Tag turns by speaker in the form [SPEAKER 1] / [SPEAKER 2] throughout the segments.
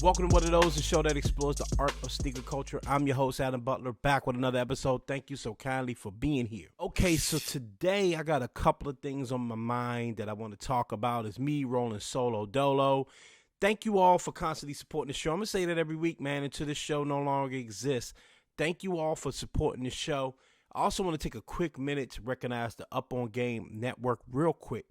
[SPEAKER 1] Welcome to One of Those, the show that explores the art of sneaker culture. I'm your host, Adam Butler, back with another episode. Thank you so kindly for being here. Okay, so today I got a couple of things on my mind that I want to talk about. It's me rolling solo dolo. Thank you all for constantly supporting the show. I'm going to say that every week, man, until this show no longer exists. Thank you all for supporting the show. I also want to take a quick minute to recognize the Up On Game Network real quick.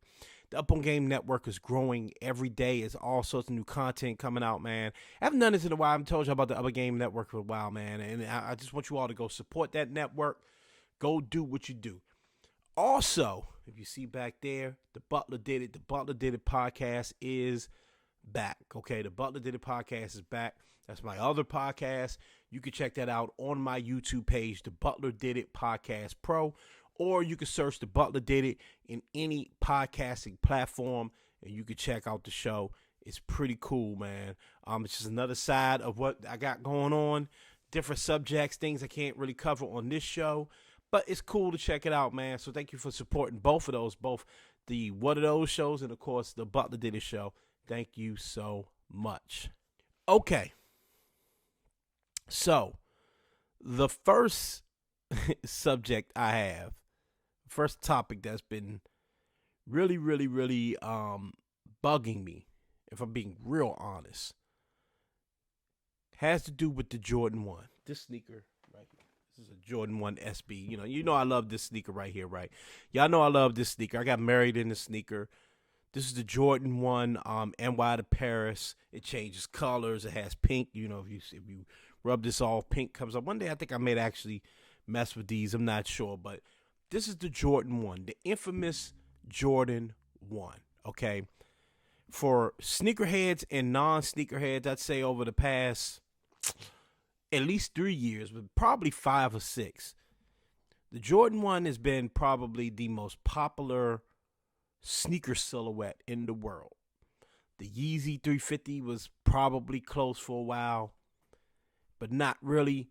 [SPEAKER 1] The Up On Game Network is growing every day. There's all sorts of new content coming out, man. I haven't done this in a while. I've told you about the Up On Game Network for a while, man. And I just want you all to go support that network. Go do what you do. Also, if you see back there, the Butler Did It. The Butler Did It podcast is back. Okay, the Butler Did It podcast is back. That's my other podcast. You can check that out on my YouTube page, the Butler Did It Podcast Pro. Or you can search the Butler Did It in any podcasting platform, and you can check out the show. It's pretty cool, man. It's just another side of what I got going on. Different subjects, things I can't really cover on this show. But it's cool to check it out, man. So thank you for supporting both of those, both the One of Those shows and, of course, the Butler Did It show. Thank you so much. Okay. So, the first subject I have, first topic that's been really bugging me, if I'm being real honest, has to do with the Jordan 1. This sneaker right here. This is a Jordan 1 SB. You know I love this sneaker right here, right? Y'all know I love this sneaker. I got married in the sneaker. This is the Jordan 1 NY to Paris. It changes colors. It has pink. You know, if you rub this off, pink comes up. One day I think I may actually mess with these. I'm not sure, but this is the Jordan 1, the infamous Jordan 1, okay? For sneakerheads and non-sneakerheads, I'd say over the past at least 3 years, but probably 5 or 6, the Jordan 1 has been probably the most popular sneaker silhouette in the world. The Yeezy 350 was probably close for a while, but not really.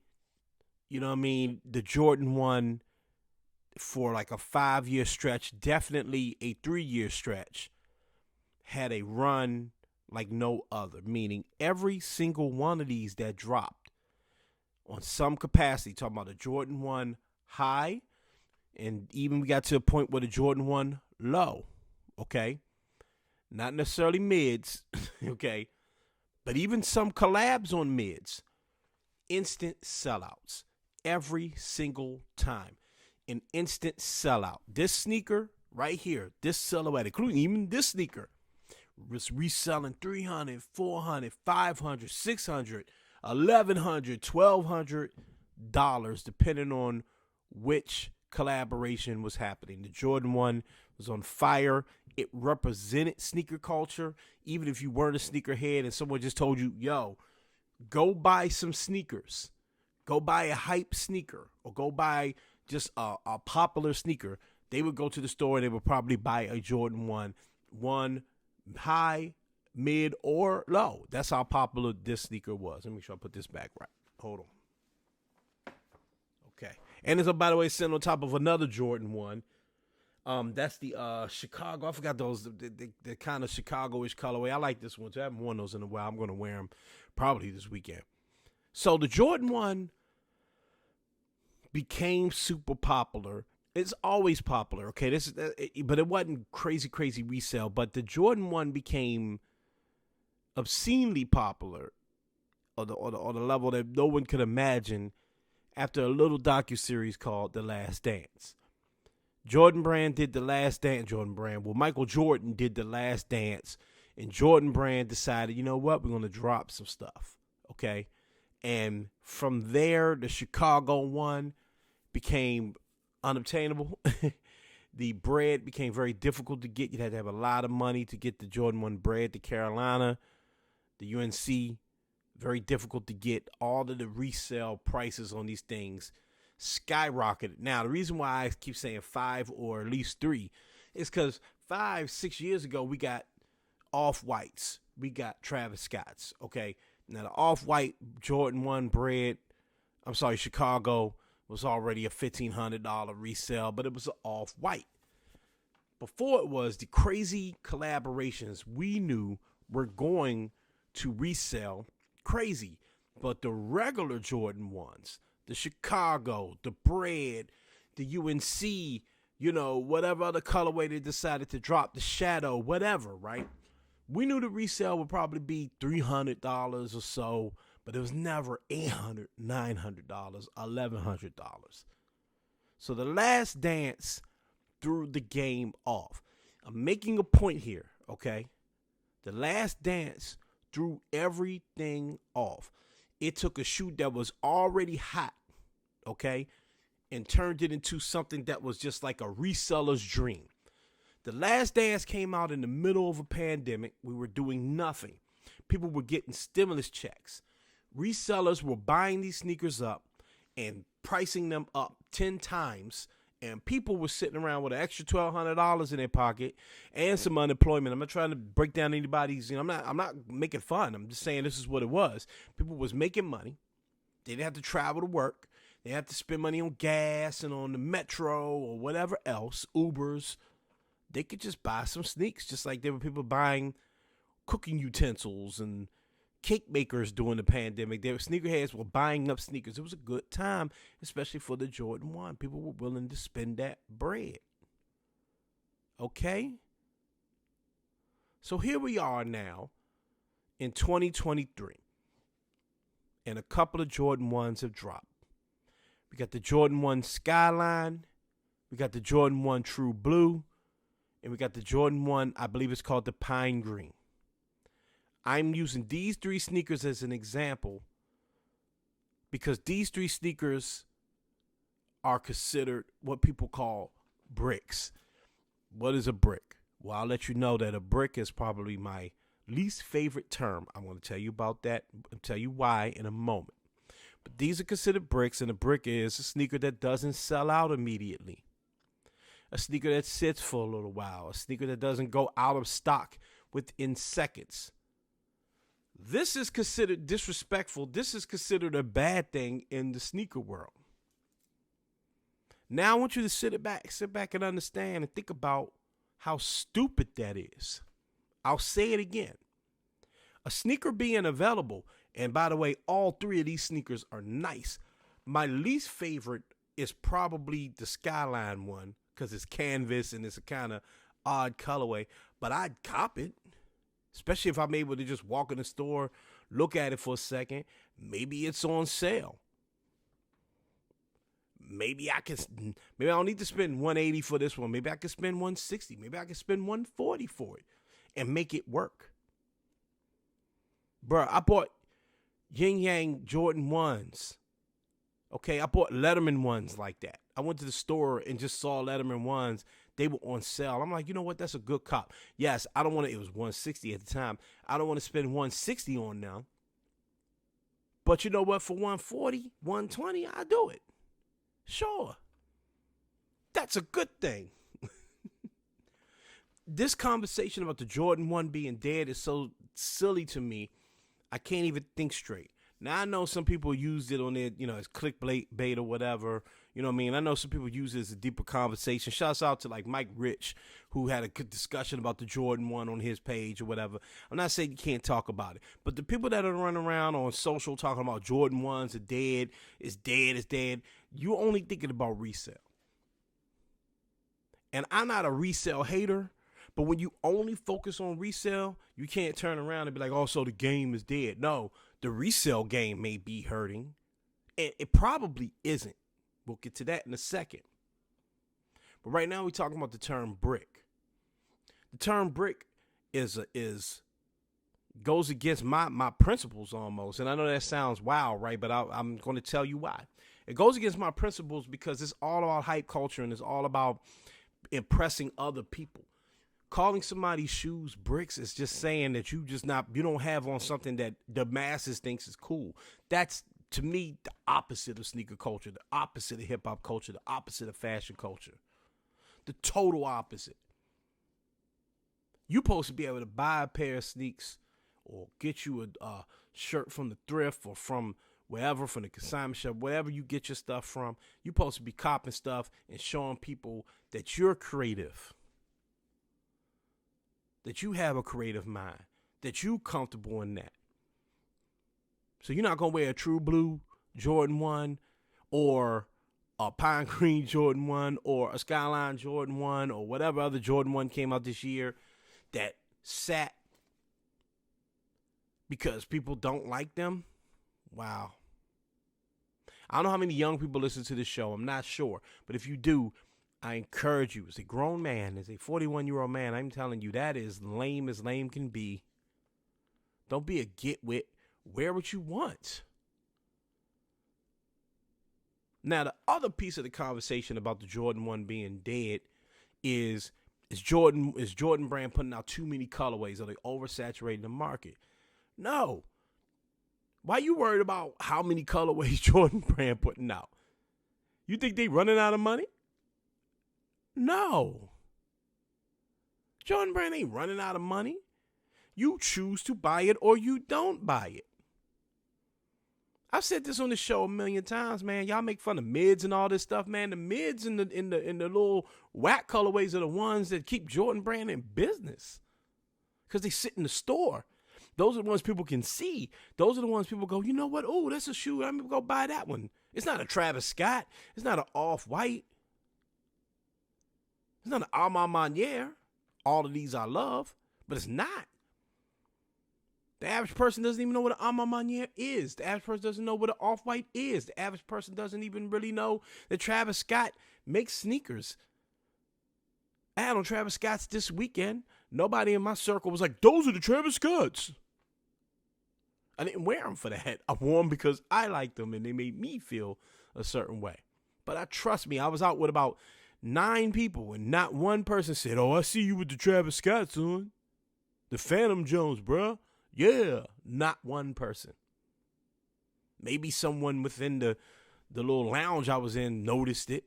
[SPEAKER 1] You know what I mean? The Jordan 1 for like a 5-year stretch, definitely a 3-year stretch, had a run like no other, meaning every single one of these that dropped on some capacity, talking about the Jordan 1 high, and even we got to a point where the Jordan 1 low, okay? Not necessarily mids, okay? But even some collabs on mids, instant sellouts every single time. An instant sellout. This sneaker right here, this silhouette, including even this sneaker, was reselling $300, $400, $500, $600, $1,100, $1,200, depending on which collaboration was happening. The Jordan 1 was on fire. It represented sneaker culture. Even if you weren't a sneakerhead and someone just told you, yo, go buy some sneakers. Go buy a hype sneaker, or go buy just a popular sneaker, they would go to the store and they would probably buy a Jordan 1 high, mid, or low. That's how popular this sneaker was. Let me make sure I put this back right. Hold on. Okay. And it's, by the way, sitting on top of another Jordan 1. That's the Chicago. I forgot those, the kind of Chicago-ish colorway. I like this one too. I haven't worn those in a while. I'm going to wear them probably this weekend. So the Jordan 1 became super popular. It's always popular, okay? But it wasn't crazy resale. But the Jordan 1 became obscenely popular, on the level that no one could imagine, after a little docuseries called The Last Dance. Jordan Brand did The Last Dance. Michael Jordan did The Last Dance, and Jordan Brand decided, you know what, we're going to drop some stuff, okay? And from there, the Chicago 1 became unobtainable. The bread became very difficult to get. You had to have a lot of money to get the Jordan 1 bread to Carolina. The UNC, very difficult to get. All of the resale prices on these things skyrocketed. Now, the reason why I keep saying 5 or at least 3 is because 5-6 years ago, we got Off-Whites. We got Travis Scott's, okay? Now, the Off-White Jordan 1 bread, Chicago, was already a $1,500 resale, but it was an Off-White. Before it was the crazy collaborations we knew were going to resell crazy. But the regular Jordan 1s, the Chicago, the Bread, the UNC, whatever other colorway they decided to drop, the Shadow, whatever, right? We knew the resale would probably be $300 or so, but it was never $800, $900, $1,100. So the Last Dance threw the game off. I'm making a point here, okay? The Last Dance threw everything off. It took a shoe that was already hot, okay, and turned it into something that was just like a reseller's dream. The Last Dance came out in the middle of a pandemic. We were doing nothing. People were getting stimulus checks. Resellers were buying these sneakers up and pricing them up 10 times. And people were sitting around with an extra $1,200 in their pocket and some unemployment. I'm not trying to break down anybody's, I'm not making fun. I'm just saying this is what it was. People was making money. They didn't have to travel to work. They had to spend money on gas and on the metro or whatever else, Ubers. They could just buy some sneaks, just like there were people buying cooking utensils and cake makers during the pandemic. There were sneakerheads were buying up sneakers. It was a good time, especially for the Jordan 1. People were willing to spend that bread. Okay? So here we are now in 2023. And a couple of Jordan 1s have dropped. We got the Jordan 1 Skyline. We got the Jordan 1 True Blue. And we got the Jordan 1, I believe it's called the Pine Green. I'm using these 3 sneakers as an example because these 3 sneakers are considered what people call bricks. What is a brick? Well, I'll let you know that a brick is probably my least favorite term. I'm going to tell you about that and tell you why in a moment. But these are considered bricks, and a brick is a sneaker that doesn't sell out immediately. A sneaker that sits for a little while. A sneaker that doesn't go out of stock within seconds. This is considered disrespectful. This is considered a bad thing in the sneaker world. Now I want you to sit back and understand and think about how stupid that is. I'll say it again. A sneaker being available, and by the way, all 3 of these sneakers are nice. My least favorite is probably the Skyline one because it's canvas and it's a kind of odd colorway, but I'd cop it. Especially if I'm able to just walk in the store, look at it for a second. Maybe it's on sale. Maybe I don't need to spend $180 for this one. Maybe I can spend $160. Maybe I can spend $140 for it and make it work. Bruh, I bought Yin Yang Jordan 1s. Okay, I bought Letterman 1s like that. I went to the store and just saw Letterman 1s. They were on sale. I'm like, you know what? That's a good cop. Yes, I don't want to, it was $160 at the time. I don't want to spend $160 on them. But you know what? For $140, $120, I'll do it. Sure. That's a good thing. This conversation about the Jordan 1 being dead is so silly to me. I can't even think straight. Now, I know some people used it on their, as clickbait or whatever. You know what I mean? I know some people use it as a deeper conversation. Shouts out to like Mike Rich, who had a good discussion about the Jordan 1 on his page or whatever. I'm not saying you can't talk about it. But the people that are running around on social talking about Jordan 1s are dead, it's dead, you're only thinking about resale. And I'm not a resale hater. But when you only focus on resale, you can't turn around and be like, oh, so the game is dead. No, the resale game may be hurting. And it probably isn't. We'll get to that in a second. But right now we're talking about the term brick. The term brick goes against my principles almost. And I know that sounds wild, right? But I'm going to tell you why. It goes against my principles because it's all about hype culture and it's all about impressing other people. Calling somebody's shoes bricks is just saying that you don't have on something that the masses thinks is cool. That's, to me, the opposite of sneaker culture, the opposite of hip hop culture, the opposite of fashion culture. The total opposite. You're supposed to be able to buy a pair of sneaks or get you a shirt from the thrift or from wherever, from the consignment shop, wherever you get your stuff from. You're supposed to be copping stuff and showing people that you're creative. That you have a creative mind, that you comfortable in that. So you're not going to wear a true blue Jordan 1 or a pine green Jordan 1 or a skyline Jordan 1 or whatever other Jordan 1 came out this year that sat because people don't like them. Wow. I don't know how many young people listen to this show. I'm not sure. But if you do, I encourage you. As a grown man, as a 41-year-old man, I'm telling you, that is lame as lame can be. Don't be a get-wit. Wear what you want. Now, the other piece of the conversation about the Jordan 1 being dead is Jordan brand putting out too many colorways? Are they oversaturating the market? No. Why you worried about how many colorways Jordan brand putting out? You think they running out of money? No. Jordan brand ain't running out of money. You choose to buy it or you don't buy it. I've said this on the show a million times, man. Y'all make fun of mids and all this stuff, man. The mids and the little whack colorways are the ones that keep Jordan brand in business because they sit in the store. Those are the ones people can see. Those are the ones people go, you know what? Oh, that's a shoe. I'm going to go buy that one. It's not a Travis Scott. It's not an Off-White. It's not an Armand Manier. All of these I love, but it's not. The average person doesn't even know what an Armand Manier is. The average person doesn't know what an Off-White is. The average person doesn't even really know that Travis Scott makes sneakers. I had on Travis Scott's this weekend. Nobody in my circle was like, those are the Travis Scotts. I didn't wear them for that. I wore them because I liked them and they made me feel a certain way. But trust me, I was out with about 9 people and not one person said, oh, I see you with the Travis Scotts on. The Phantom Jones, bruh. Yeah, not one person. Maybe someone within the little lounge I was in noticed it.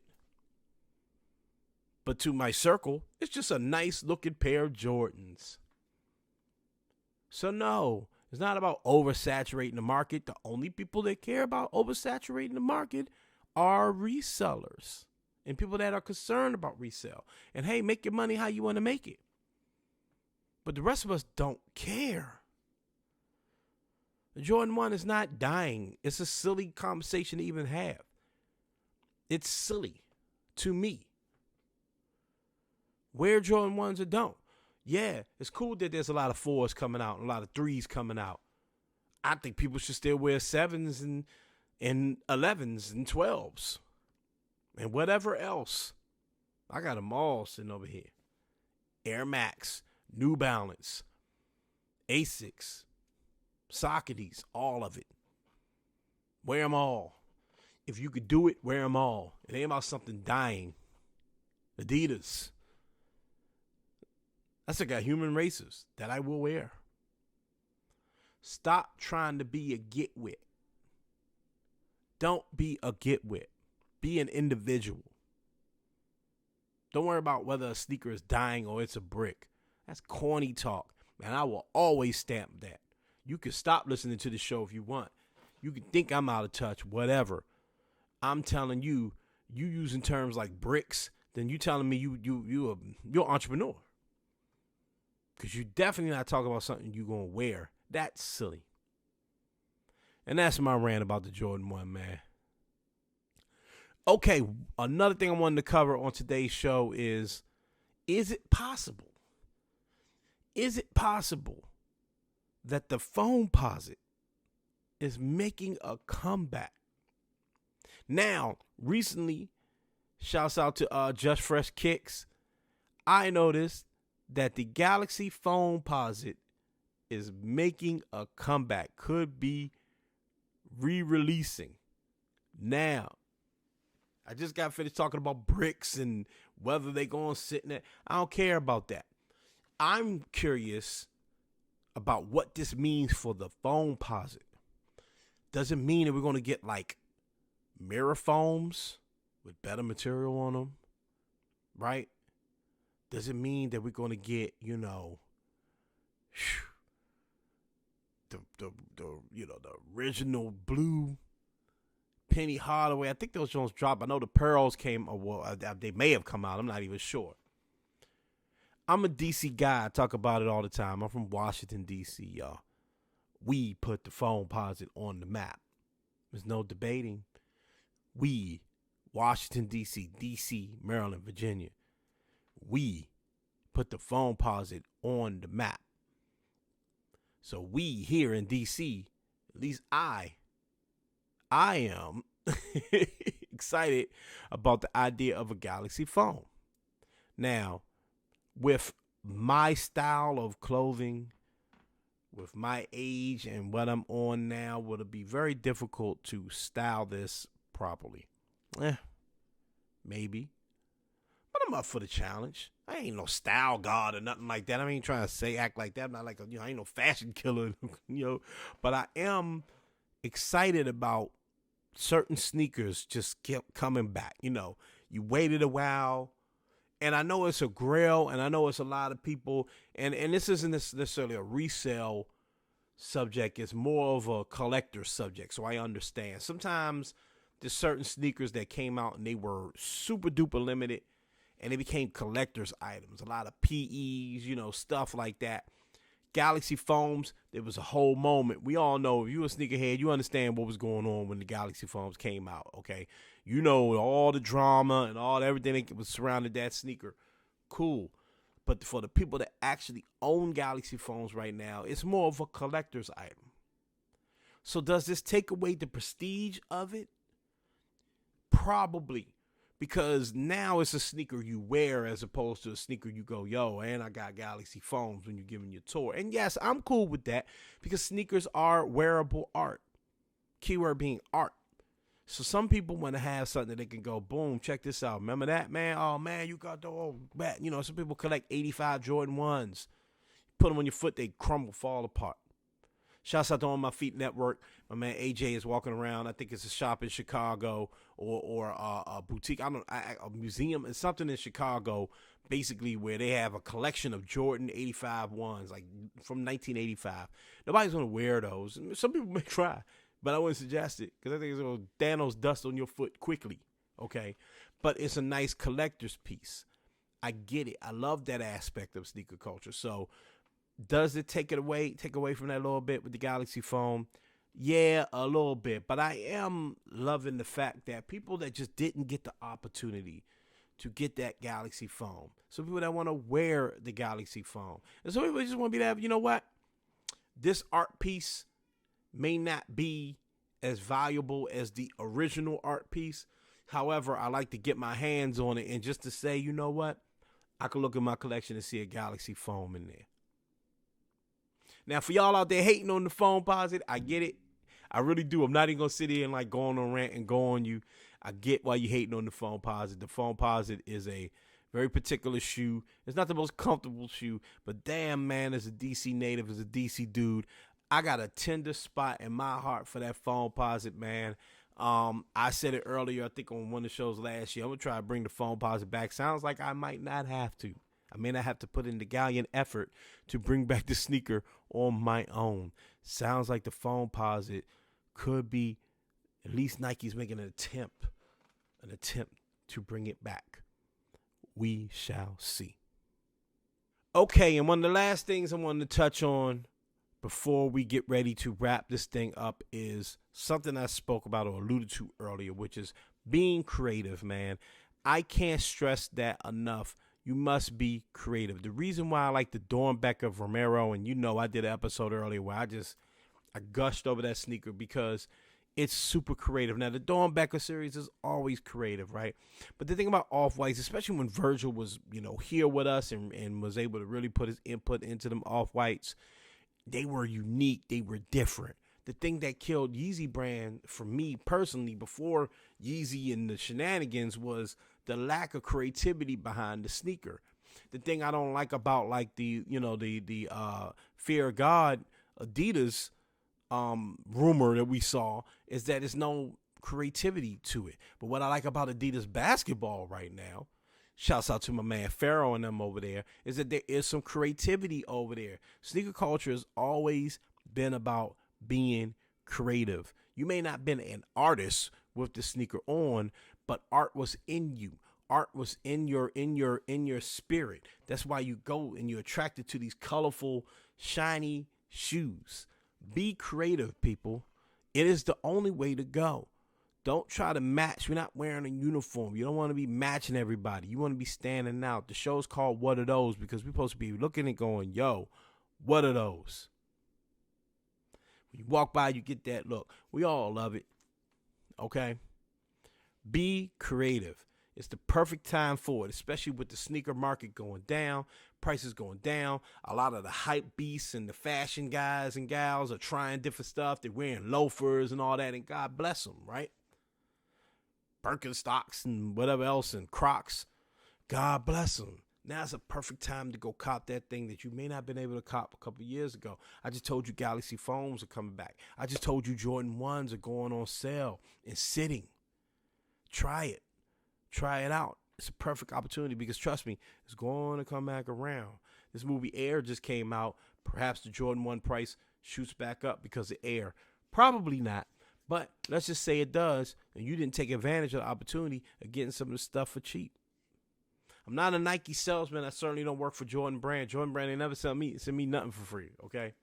[SPEAKER 1] But to my circle, it's just a nice looking pair of Jordans. So no, it's not about oversaturating the market. The only people that care about oversaturating the market are resellers and people that are concerned about resale. And hey, make your money how you want to make it. But the rest of us don't care. The Jordan 1 is not dying. It's a silly conversation to even have. It's silly to me. Wear Jordan 1s or don't. Yeah, it's cool that there's a lot of 4s coming out and a lot of 3s coming out. I think people should still wear 7s and 11s and 12s and whatever else. I got them all sitting over here. Air Max, New Balance, Asics, Saucony's, all of it. Wear them all. If you could do it, wear them all. It ain't about something dying. Adidas. I still got Human Racers that I will wear. Stop trying to be a get-wit. Don't be a get-wit. Be an individual. Don't worry about whether a sneaker is dying or it's a brick. That's corny talk. And I will always stamp that. You can stop listening to the show if you want. You can think I'm out of touch, whatever. I'm telling you, you using terms like bricks, then you telling me you're an entrepreneur. Because you're definitely not talking about something you're going to wear. That's silly. And that's my rant about the Jordan 1, man. Okay, another thing I wanted to cover on today's show is it possible? Is it possible that the Foamposite is making a comeback? Now, recently, shouts out to Just Fresh Kicks, I noticed that the Galaxy Foamposite is making a comeback. Could be re-releasing. Now, I just got finished talking about bricks and whether they going to sit in it. I don't care about that. I'm curious about what this means for the Foamposite. Does it mean that we're going to get like mirror foams with better material on them? Right? Does it mean that we're going to get, the original blue Penny Hardaway? I think those Jones dropped. I know the pearls came, they may have come out. I'm not even sure. I'm a DC guy. I talk about it all the time. I'm from Washington, D.C., y'all. We put the phone posit on the map. There's no debating. We, Washington, D.C., D.C., Maryland, Virginia, we put the phone posit on the map. So we here in D.C., at least I am excited about the idea of a Galaxy phone. Now, with my style of clothing, with my age and what I'm on now, would it be very difficult to style this properly? Maybe. But I'm up for the challenge. I ain't no style god or nothing like that. I ain't trying to act like that. I'm not like I ain't no fashion killer, But I am excited about certain sneakers just kept coming back. You waited a while, and I know it's a grail, and I know it's a lot of people, and this isn't necessarily a resale subject. It's more of a collector subject, so I understand. Sometimes there's certain sneakers that came out, and they were super duper limited, and they became collector's items. A lot of PEs, stuff like that. Galaxy foams, there was a whole moment. We all know, if you a sneakerhead, you understand what was going on when the Galaxy foams came out, okay? You know all the drama and everything that was surrounded that sneaker. Cool. But for the people that actually own Galaxy phones right now, it's more of a collector's item. So does this take away the prestige of it? Probably. Because now it's a sneaker you wear as opposed to a sneaker you go, yo, and I got Galaxy phones when you're giving your tour. And yes, I'm cool with that because sneakers are wearable art. Keyword being art. So some people want to have something that they can go, boom, check this out. Remember that, man? Oh, man, you got the old bat. Some people collect 85 Jordan 1s. Put them on your foot, they crumble, fall apart. Shouts out to On My Feet Network. My man AJ is walking around. I think it's a shop in Chicago or a boutique. A museum. It's something in Chicago, basically, where they have a collection of Jordan 85 ones, like from 1985. Nobody's going to wear those. Some people may try, but I wouldn't suggest it because I think it's going to Thanos dust on your foot quickly, okay? But it's a nice collector's piece. I get it. I love that aspect of sneaker culture. So does it take away from that a little bit with the Galaxy phone? Yeah, a little bit. But I am loving the fact that people that just didn't get the opportunity to get that Galaxy phone, some people that want to wear the Galaxy phone, and some people just want to be that, you know what? This art piece may not be as valuable as the original art piece. However, I like to get my hands on it and just to say, you know what? I can look at my collection and see a Galaxy phone in there. Now, for y'all out there hating on the phone posit, I get it. I really do. I'm not even going to sit here and like go on a rant and go on you. I get why you hating on the phone posit. The phone posit is a very particular shoe. It's not the most comfortable shoe, but damn, man, as a DC native, as a DC dude, I got a tender spot in my heart for that phone posit, man. I said it earlier, I think on one of the shows last year. I'm going to try to bring the phone posit back. Sounds like I might not have to. I may not have to put in the gallant effort to bring back the sneaker on my own. Sounds like the phone posit could be, at least Nike's making an attempt to bring it back. We shall see. Okay, and one of the last things I wanted to touch on before we get ready to wrap this thing up is something I spoke about or alluded to earlier, which is being creative, man. I can't stress that enough. You must be creative. The reason why I like the Dornbecker Romero, and I did an episode earlier where I gushed over that sneaker because it's super creative. Now, the Dornbecker series is always creative, right? But the thing about Off-Whites, especially when Virgil was, here with us and was able to really put his input into them Off-Whites, they were unique. They were different. The thing that killed Yeezy brand for me personally before Yeezy and the shenanigans was the lack of creativity behind the sneaker. The thing I don't like about like the Fear of God Adidas rumor that we saw is that there's no creativity to it. But what I like about Adidas basketball right now, shouts out to my man Pharaoh and them over there, is that there is some creativity over there. Sneaker culture has always been about being creative. You may not have been an artist with the sneaker on, but art was in you. Art was in your spirit. That's why you go and you're attracted to these colorful, shiny shoes. Be creative, people. It is the only way to go. Don't try to match. You're not wearing a uniform. You don't want to be matching everybody. You want to be standing out. The show's called What Are Those? Because we're supposed to be looking and going, yo, what are those? When you walk by, you get that look. We all love it. Okay? Be creative. It's the perfect time for it, especially with the sneaker market going down, prices going down. A lot of the hype beasts and the fashion guys and gals are trying different stuff. They're wearing loafers and all that, and God bless them, right? Birkenstocks and whatever else and Crocs. God bless them. Now's a perfect time to go cop that thing that you may not have been able to cop a couple years ago. I just told you Galaxy phones are coming back. I just told you Jordan 1s are going on sale and sitting. Try it. Try it out. It's a perfect opportunity because trust me, it's going to come back around. This movie Air just came out. Perhaps the Jordan 1 price shoots back up because of Air. Probably not. But let's just say it does, and you didn't take advantage of the opportunity of getting some of the stuff for cheap. I'm not a Nike salesman. I certainly don't work for Jordan Brand. Jordan Brand, they never send me nothing for free, okay?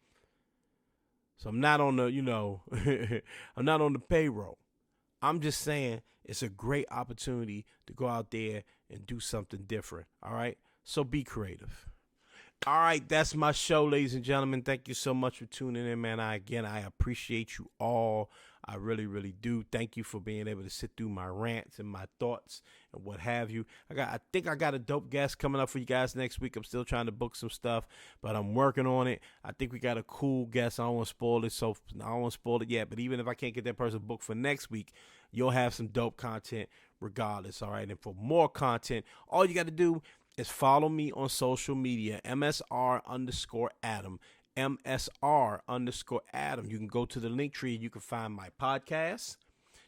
[SPEAKER 1] So I'm not on the, I'm not on the payroll. I'm just saying it's a great opportunity to go out there and do something different, all right? So be creative. All right, that's my show, ladies and gentlemen. Thank you so much for tuning in, man. I appreciate you all. I really, really do. Thank you for being able to sit through my rants and my thoughts and what have you. I think I got a dope guest coming up for you guys next week. I'm still trying to book some stuff, but I'm working on it. I think we got a cool guest. I don't want to spoil it, so I don't want to spoil it yet. But even if I can't get that person booked for next week, you'll have some dope content regardless, all right? And for more content, all you got to do is follow me on social media, MSR_Adam. MSR_Adam. You can go to the link tree. You can find my podcast.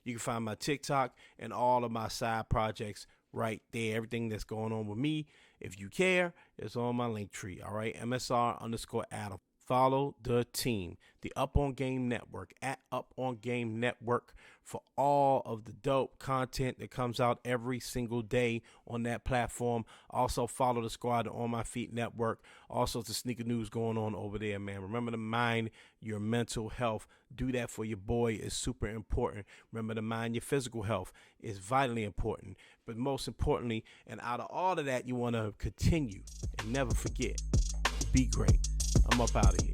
[SPEAKER 1] You can find my TikTok and all of my side projects right there. Everything that's going on with me, if you care, it's on my link tree. All right. MSR_Adam. Follow the team, the Up On Game Network, at Up On Game Network, for all of the dope content that comes out every single day on that platform. Also follow the squad, the On My Feet Network. All sorts of sneaker news going on over there, man. Remember to mind your mental health. Do that for your boy. It's super important. Remember to mind your physical health. It's vitally important. But most importantly, and out of all of that, you want to continue and never forget, be great. I'm up out of here.